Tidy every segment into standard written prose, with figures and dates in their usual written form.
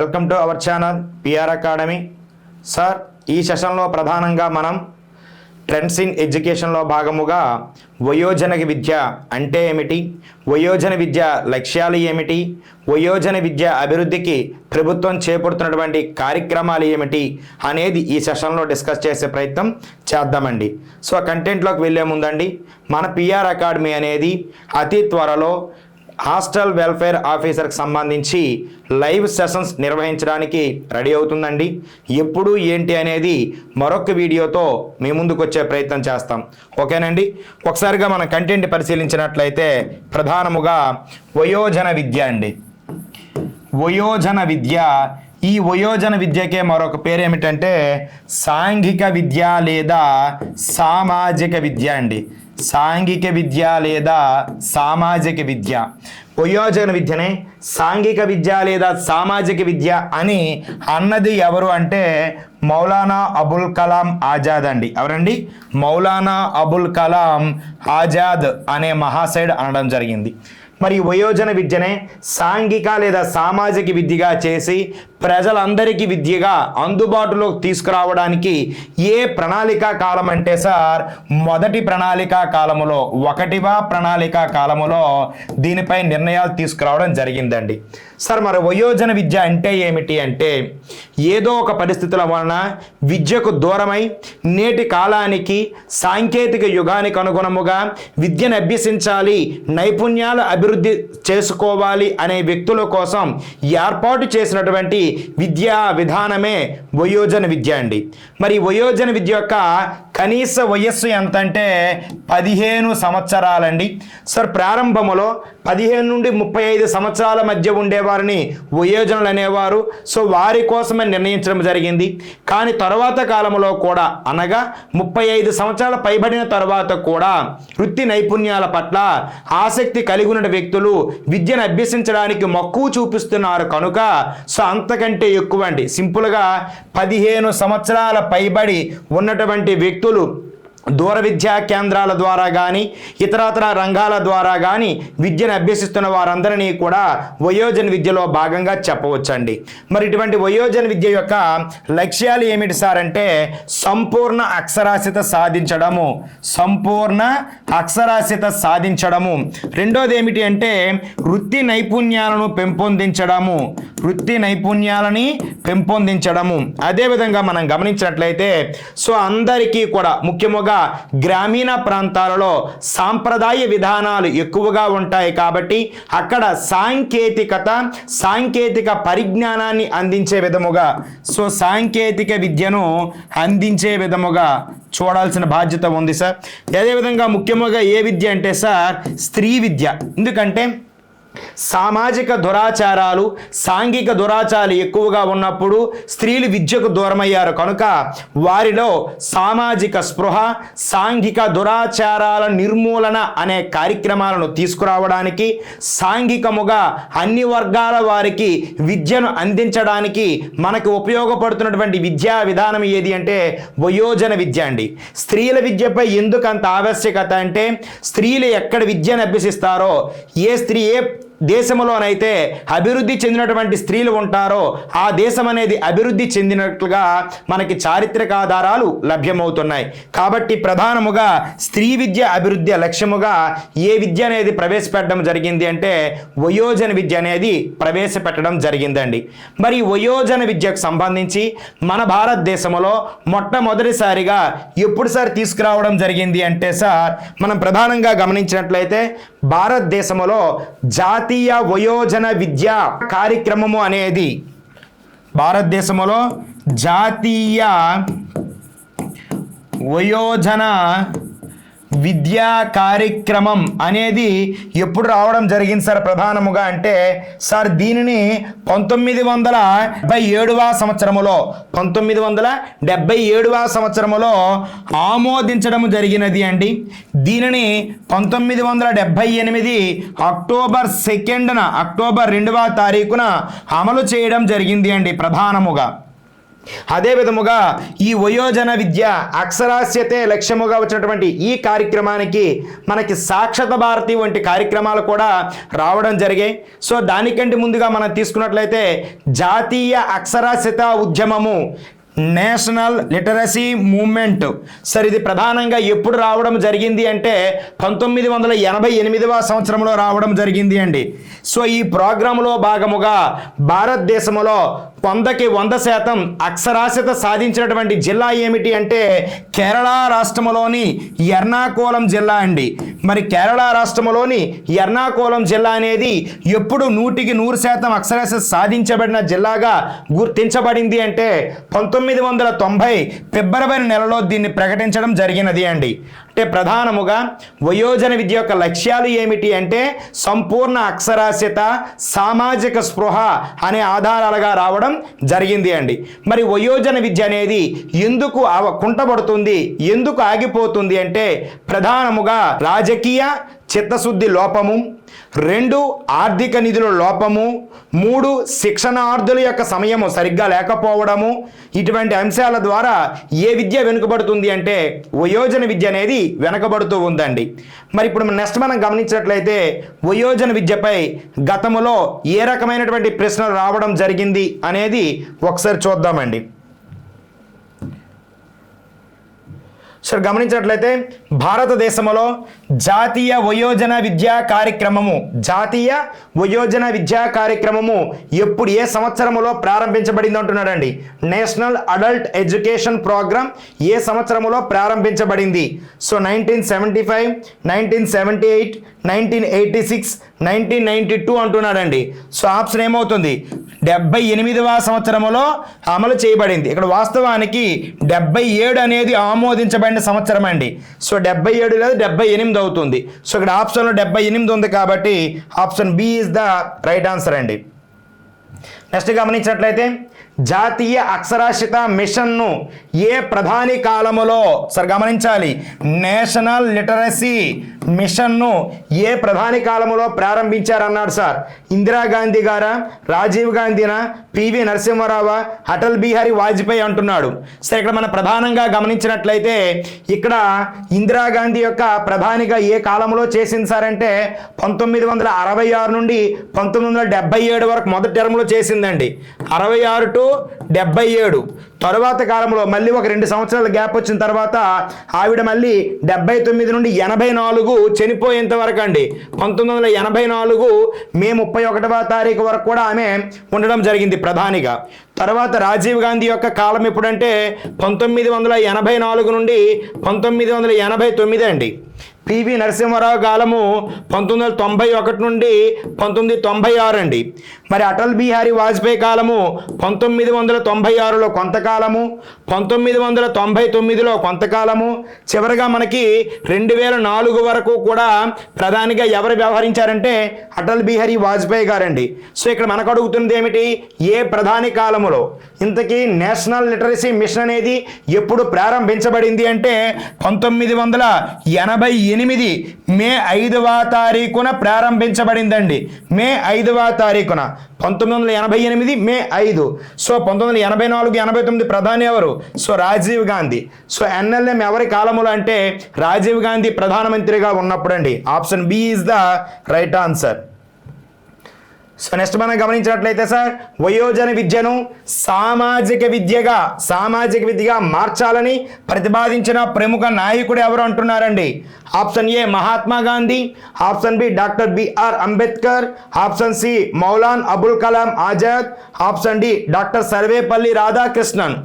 Welcome to our channel PR academy. Sir, ఈ సెషన్లో ప్రధానంగా మనం ట్రెండ్స్ ఇన్ ఎడ్యుకేషన్లో భాగముగా వయోజన విద్య అంటే ఏమిటి, వయోజన విద్య లక్ష్యాలు ఏమిటి, వయోజన విద్య అభివృద్ధికి ప్రభుత్వం చేపడుతున్నటువంటి కార్యక్రమాలు ఏమిటి అనేది ఈ సెషన్లో డిస్కస్ చేసే ప్రయత్నం చేద్దామండి. సో కంటెంట్లోకి వెళ్ళే ముందండి, మన పిఆర్ అకాడమీ అనేది అతి త్వరలో హాస్టల్ వెల్ఫేర్ ఆఫీసర్కి సంబంధించి లైవ్ సెషన్స్ నిర్వహించడానికి రెడీ అవుతుందండి. ఎప్పుడు ఏంటి అనేది మరొక వీడియోతో మీ ముందుకు వచ్చే ప్రయత్నం చేస్తాం. ఓకేనండి. ఒకసారిగా మనం కంటెంట్ పరిశీలించినట్లయితే ప్రధానముగా వయోజన విద్య అండి. వయోజన విద్య, ఈ వయోజన విద్యకే మరొక పేరు ఏమిటంటే సాంఘిక విద్య లేదా సామాజిక విద్య అండి. సాంఘిక విద్య లేదా సామాజిక విద్య. వయోజన విద్యనే సాంఘిక విద్య లేదా సామాజిక విద్య అని అన్నది ఎవరు అంటే మౌలానా అబుల్ కలాం ఆజాద్ అండి. ఎవరండి? మౌలానా అబుల్ కలాం ఆజాద్ అనే మహాశయుడు అనడం జరిగింది. మరి వయోజన విద్యనే సాంఘిక లేదా సామాజిక విద్యగా చేసి ప్రజలందరికీ విద్యగా అందుబాటులోకి తీసుకురావడానికి ఏ ప్రణాళికా కాలం అంటే సార్ మొదటి ప్రణాళికా కాలములో, 1వ ప్రణాళికా కాలములో దీనిపై నిర్ణయాలు తీసుకురావడం జరిగిందండి. సార్, మరి వయోజన విద్య అంటే ఏమిటి అంటే ఏదో ఒక పరిస్థితుల వలన విద్యకు దూరమై నేటి కాలానికి సాంకేతిక యుగానికి అనుగుణముగా విద్యను అభ్యసించాలి, నైపుణ్యాలు అభివృద్ధి చేసుకోవాలి అనే వ్యక్తుల కోసం ఏర్పాటు చేసినటువంటి విద్యా విధానమే వయోజన విద్య అండి. మరి వయోజన విద్య యొక్క కనీస వయస్సు ఎంత అంటే 15 సంవత్సరాలండి. సార్, ప్రారంభములో 15 నుండి 35 సంవత్సరాల మధ్య ఉండేవారిని వయోజనులు అనేవారు. సో వారి కోసమే నిర్ణయించడం జరిగింది. కానీ తర్వాత కాలంలో కూడా, అనగా 35 సంవత్సరాల పైబడిన తర్వాత కూడా వృత్తి నైపుణ్యాల పట్ల ఆసక్తి కలిగి ఉన్న వ్యక్తులు విద్యను అభ్యసించడానికి మక్కువ చూపిస్తున్నారు కనుక సో అంతకంటే ఎక్కువ అండి, సింపుల్గా 15 సంవత్సరాల పైబడి ఉన్నటువంటి వ్యక్తులు దూర విద్యా కేంద్రాల ద్వారా కానీ ఇతరతర రంగాల ద్వారా కానీ విద్యను అభ్యసిస్తున్న వారందరినీ కూడా వయోజన విద్యలో భాగంగా చెప్పవచ్చండి. మరి ఇటువంటి వయోజన విద్య యొక్క లక్ష్యాలు ఏమిటి సార్ అంటే సంపూర్ణ అక్షరాస్యత సాధించడము, సంపూర్ణ అక్షరాస్యత సాధించడము. రెండోది ఏమిటి అంటే వృత్తి నైపుణ్యాలను పెంపొందించడము, వృత్తి నైపుణ్యాలని పెంపొందించడము. అదేవిధంగా మనం గమనించినట్లయితే సో అందరికీ కూడా ముఖ్యముగా గ్రామీణ ప్రాంతాలలో సాంప్రదాయ విధానాలు ఎక్కువగా ఉంటాయి కాబట్టి అక్కడ సాంకేతిక పరిజ్ఞానాన్ని అందించే విధముగా, సో సాంకేతిక విద్యను అందించే విధముగా చూడాల్సిన బాధ్యత ఉంది సార్. అదేవిధంగా ముఖ్యంగా ఏ విద్య అంటే సార్ స్త్రీ విద్య. ఎందుకంటే సామాజిక దురాచారాలు, సాంఘిక దురాచారాలు ఎక్కువగా ఉన్నప్పుడు స్త్రీలు విద్యకు దూరమయ్యారు కనుక వారిలో సామాజిక స్పృహ, సాంఘిక దురాచారాల నిర్మూలన అనే కార్యక్రమాలను తీసుకురావడానికి, సాంఘికముగా అన్ని వర్గాల వారికి విద్యను అందించడానికి మనకు ఉపయోగపడుతున్నటువంటి విద్యా విధానం ఏది అంటే వయోజన విద్య అండి. స్త్రీల విద్యపై ఎందుకు అంత ఆవశ్యకత అంటే స్త్రీలు ఎక్కడ విద్యను అభ్యసిస్తారో, ఏ స్త్రీ ఏ దేశంలోనైతే అభివృద్ధి చెందినటువంటి స్త్రీలు ఉంటారో ఆ దేశం అనేది అభివృద్ధి చెందినట్లుగా మనకి చారిత్రక ఆధారాలు లభ్యమవుతున్నాయి. కాబట్టి ప్రధానముగా స్త్రీ విద్య అభివృద్ధి లక్ష్యముగా ఏ విద్య అనేది ప్రవేశపెట్టడం జరిగింది అంటే వయోజన విద్య అనేది ప్రవేశపెట్టడం జరిగిందండి. మరి వయోజన విద్యకు సంబంధించి మన భారతదేశంలో మొట్టమొదటిసారిగా ఎప్పుడు సార్ తీసుకురావడం జరిగింది అంటే సార్ మనం ప్రధానంగా గమనించినట్లయితే భారతదేశంలో జాతీయ వయోజన విద్యా కార్యక్రమము అనేది, భారతదేశంలో జాతీయ వయోజన విద్యా కార్యక్రమం అనేది ఎప్పుడు రావడం జరిగింది సార్ ప్రధానముగా అంటే సార్ దీనిని 1977వ సంవత్సరములో ఆమోదించడం జరిగినది అండి. దీనిని 1978 అక్టోబర్ 2వ తారీఖున అమలు చేయడం జరిగింది అండి ప్రధానముగా. అదే విధముగా ఈ వయోజన విద్య అక్షరాస్యతే లక్ష్యముగా వచ్చినటువంటి ఈ కార్యక్రమానికి మనకి సాక్షరత భారతి వంటి కార్యక్రమాలు కూడా రావడం జరిగాయి. సో దానికంటే ముందుగా మనం తీసుకున్నట్లయితే జాతీయ అక్షరాస్యత ఉద్యమము, నేషనల్ లిటరసీ మూవ్మెంట్. సార్ ఇది ప్రధానంగా ఎప్పుడు రావడం జరిగింది అంటే 1988వ సంవత్సరంలో రావడం జరిగింది అండి. సో ఈ ప్రోగ్రాంలో భాగముగా భారతదేశంలో 100కి 100% అక్షరాస్యత సాధించినటువంటి జిల్లా ఏమిటి అంటే కేరళ రాష్ట్రంలోని ఎర్నాకుళం జిల్లా అండి. మరి కేరళ రాష్ట్రంలోని ఎర్నాకుళం జిల్లా అనేది ఎప్పుడు 100కి 100% అక్షరాస్యత సాధించబడిన జిల్లాగా గుర్తించబడింది అంటే 1990 ఫిబ్రవరి నెలలో దీన్ని ప్రకటించడం జరిగినది అండి. అంటే ప్రధానముగా వయోజన విద్య యొక్క లక్ష్యాలు ఏమిటి అంటే సంపూర్ణ అక్షరాస్యత, సామాజిక స్పృహ అనే ఆధారాలుగా రావడం జరిగింది అండి. మరి వయోజన విద్య అనేది ఎందుకు కుంటబడుతుంది, ఎందుకు ఆగిపోతుంది అంటే ప్రధానముగా రాజకీయ చిత్తశుద్ధి లోపము, 2 ఆర్థిక నిధుల లోపము, 3 శిక్షణార్థుల యొక్క సమయము సరిగ్గా లేకపోవడము, ఇటువంటి అంశాల ద్వారా ఏ విద్య వెనుకబడుతుంది అంటే వయోజన విద్య అనేది వెనుకబడుతూ ఉందండి. మరి ఇప్పుడు నెక్స్ట్ మనం గమనించినట్లయితే వయోజన విద్యపై గతంలో ఏ రకమైనటువంటి ప్రశ్నలు రావడం జరిగింది అనేది ఒకసారి చూద్దామండి. సార్ గమనించినట్లయితే భారతదేశంలో జాతీయ వయోజన విద్యా కార్యక్రమము ఎప్పుడు ఏ సంవత్సరములో ప్రారంభించబడింది అంటున్నాడండి. నేషనల్ అడల్ట్ ఎడ్యుకేషన్ ప్రోగ్రామ్ ఏ సంవత్సరములో ప్రారంభించబడింది? సో 1975, 1978, 1986, 1992 అంటున్నాడండి. సో ఆప్షన్ ఏమవుతుంది? 78వ సంవత్సరములో అమలు చేయబడింది. ఇక్కడ వాస్తవానికి 77 అనేది ఆమోదించబడిన సంవత్సరం అండి. సో 77 లేదు 78 అవుతుంది. సో ఇక్కడ ఆప్షన్లో 78 ఉంది కాబట్టి option B is the right answer అండి. నెక్స్ట్ గమనించినట్లయితే జాతీయ అక్షరాస్యత మిషన్ను ఏ ప్రధాని కాలములో, సార్ గమనించాలి, నేషనల్ లిటరసీ మిషన్ను ఏ ప్రధాని కాలములో ప్రారంభించారన్నాడు సార్. ఇందిరాగాంధీ గారా, రాజీవ్ గాంధీనా, పివి నరసింహారావు, అటల్ బిహారీ వాజ్పేయి అంటున్నాడు. సార్ ఇక్కడ మనం ప్రధానంగా గమనించినట్లయితే ఇక్కడ ఇందిరాగాంధీ యొక్క ప్రధానిగా ఏ కాలంలో చేసింది సార్ అంటే 1966 నుండి 1977 వరకు మొదటి టర్మ్లో చేసిందండి. 66 to 77 తరువాత కాలంలో మళ్ళీ ఒక 2 సంవత్సరాల గ్యాప్ వచ్చిన తర్వాత ఆవిడ మళ్ళీ 79 నుండి 84 చనిపోయేంత వరకు అండి 1984 మే 31వ తారీఖు వరకు కూడా ఆమె ఉండడం జరిగింది ప్రధానిగా. తర్వాత రాజీవ్ గాంధీ యొక్క కాలం ఎప్పుడంటే 1984 నుండి 1989 అండి. పివి నరసింహారావు కాలము 1991 నుండి 1996 అండి. మరి అటల్ బిహారీ వాజ్పేయి కాలము 1996లో కొంతకాలము, 1999లో కొంతకాలము, చివరిగా మనకి 2004 వరకు కూడా ప్రధానిగా ఎవరు వ్యవహరించారంటే అటల్ బిహారీ వాజ్పేయి గారండి. సో ఇక్కడ మనకు అడుగుతున్నది ఏమిటి? ఏ ప్రధాని కాలములో? ఇంతకీ నేషనల్ లిటరసీ మిషన్ అనేది ఎప్పుడు ప్రారంభించబడింది అంటే 1988 మే 5వ తారీఖున ప్రారంభించబడిందండి. మే 5వ తారీఖున 1988 మే 5. సో 1984, 89 ప్రధాని ఎవరు? So Rajiv Gandhi. So NLM ఎవరి కాలములో అంటే రాజీవ్ గాంధీ ప్రధానమంత్రిగా ఉన్నప్పుడు అండి. Option B is the right answer. So next మనం గమనించినట్లయితే సార్ వయోజన విద్యను సామాజిక విద్యగా మార్చాలని ప్రతిపాదించిన ప్రముఖ నాయకుడు ఎవరు అంటున్నారండి? Option A Mahatma Gandhi, option B doctor BR Ambedkar, option C Maulana Abul Kalam Azad, option D doctor Sarvepalli Radhakrishnan.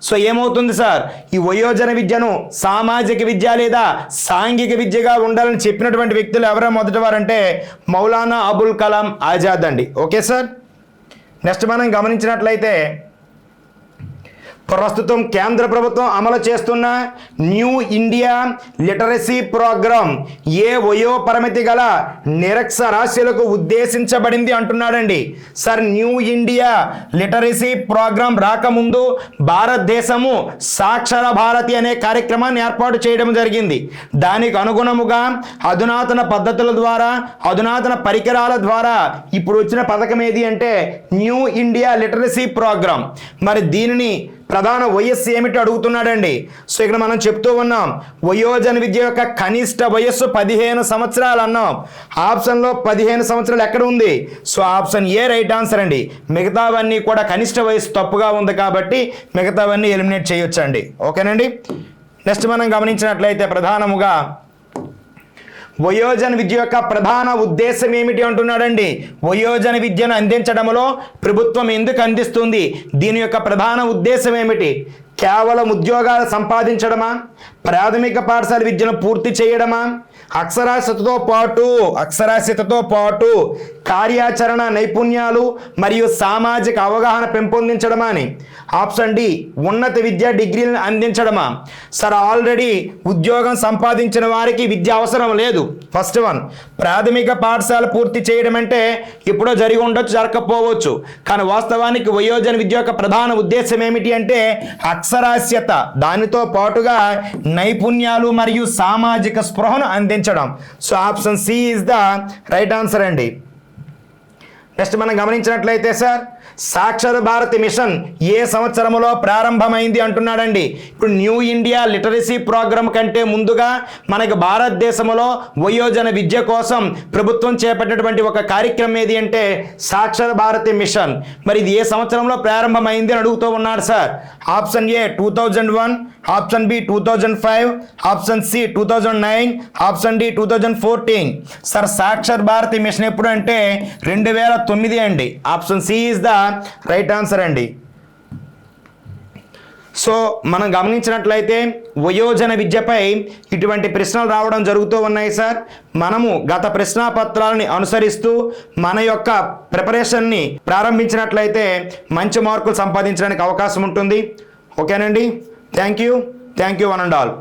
So ఏమవుతుంది సార్? ఈ వయోజన విద్యను సామాజిక విద్య లేదా సాంఘిక విద్యగా ఉండాలని చెప్పినటువంటి వ్యక్తులు ఎవరో మొదటివారంటే మౌలానా అబుల్ కలాం ఆజాద్ అండి. Okay sir. నెక్స్ట్ మనం గమనించినట్లయితే ప్రస్తుతం కేంద్ర ప్రభుత్వం అమలు చేస్తున్న న్యూ ఇండియా లిటరసీ ప్రోగ్రామ్ ఏ వయో పరిమితి గల నిరక్షరాస్యులకు ఉద్దేశించబడింది అంటున్నాడండి. Sir New India literacy programme రాకముందు భారతదేశము సాక్షర భారతి అనే కార్యక్రమాన్ని ఏర్పాటు చేయడం జరిగింది. దానికి అనుగుణముగా అధునాతన పద్ధతుల ద్వారా, అధునాతన పరికరాల ద్వారా ఇప్పుడు వచ్చిన పథకం ఏది అంటే న్యూ ఇండియా లిటరసీ ప్రోగ్రామ్. మరి దీనిని ప్రధాన వయస్సు ఏమిటి అడుగుతున్నాడండి. సో ఇక్కడ మనం చెప్తూ ఉన్నాం వయోజన విద్య యొక్క కనిష్ట వయస్సు 15 సంవత్సరాలు అన్నాం. ఆప్షన్లో 15 సంవత్సరాలు ఎక్కడ ఉంది? So option A right answer అండి. మిగతావన్నీ కూడా కనిష్ట వయస్సు తప్పుగా ఉంది కాబట్టి మిగతావన్నీ ఎలిమినేట్ చేయొచ్చండి. ఓకేనండి. నెక్స్ట్ మనం గమనించినట్లయితే ప్రధానముగా వయోజన విద్య యొక్క ప్రధాన ఉద్దేశం ఏమిటి అంటున్నాడండి. వయోజన విద్యను అందించడంలో ప్రభుత్వం ఎందుకు అందిస్తుంది? దీని యొక్క ప్రధాన ఉద్దేశం ఏమిటి? కేవలం ఉద్యోగాలు సంపాదించడమా? ప్రాథమిక పాఠశాల విద్యను పూర్తి చేయడమా? అక్షరాస్యతతో పాటు కార్యాచరణ నైపుణ్యాలు మరియు సామాజిక అవగాహన పెంపొందించడమా అని. ఆప్షన్ డి ఉన్నత విద్య డిగ్రీలను అందించడమా? సార్ ఆల్రెడీ ఉద్యోగం సంపాదించిన వారికి విద్య అవసరం లేదు. ఫస్ట్ వన్ ప్రాథమిక పాఠశాల పూర్తి చేయడం అంటే ఎప్పుడో జరిగి ఉండొచ్చు, జరగకపోవచ్చు. కానీ వాస్తవానికి వయోజన విద్య యొక్క ప్రధాన ఉద్దేశం ఏమిటి అంటే అక్షరాస్యత, దానితో పాటుగా నైపుణ్యాలు మరియు సామాజిక స్పృహను అందించడం. So option C is the right answer అండి. నెక్స్ట్ మనం గమనించినట్లయితే సార్ సాక్షర భారతి మిషన్ ఏ సంవత్సరంలో ప్రారంభమైంది అంటున్నాడండి. ఇప్పుడు న్యూ ఇండియా లిటరసీ ప్రోగ్రామ్ కంటే ముందుగా మనకి భారతదేశంలో వయోజన విద్య కోసం ప్రభుత్వం చేపట్టినటువంటి ఒక కార్యక్రమం ఏది అంటే సాక్షర భారతి మిషన్. మరి ఇది ఏ సంవత్సరంలో ప్రారంభమైంది అని అడుగుతూ ఉన్నాడు sir. Option A 2001, option B 2005, option C 2009, option D 2014. Sir Saakshar Bharati mission ఎప్పుడు అంటే 2009 అండి. Option C is the right answer అండి. సో మనం గమనించినట్లయితే వయోజన విద్యపై ఇటువంటి ప్రశ్నలు రావడం జరుగుతూ ఉన్నాయి సార్. మనము గత ప్రశ్నాపత్రాలని అనుసరిస్తూ మన యొక్క ప్రిపరేషన్ని ప్రారంభించినట్లయితే మంచి మార్కులు సంపాదించడానికి అవకాశం ఉంటుంది. ఓకేనండి. Thank you one and all.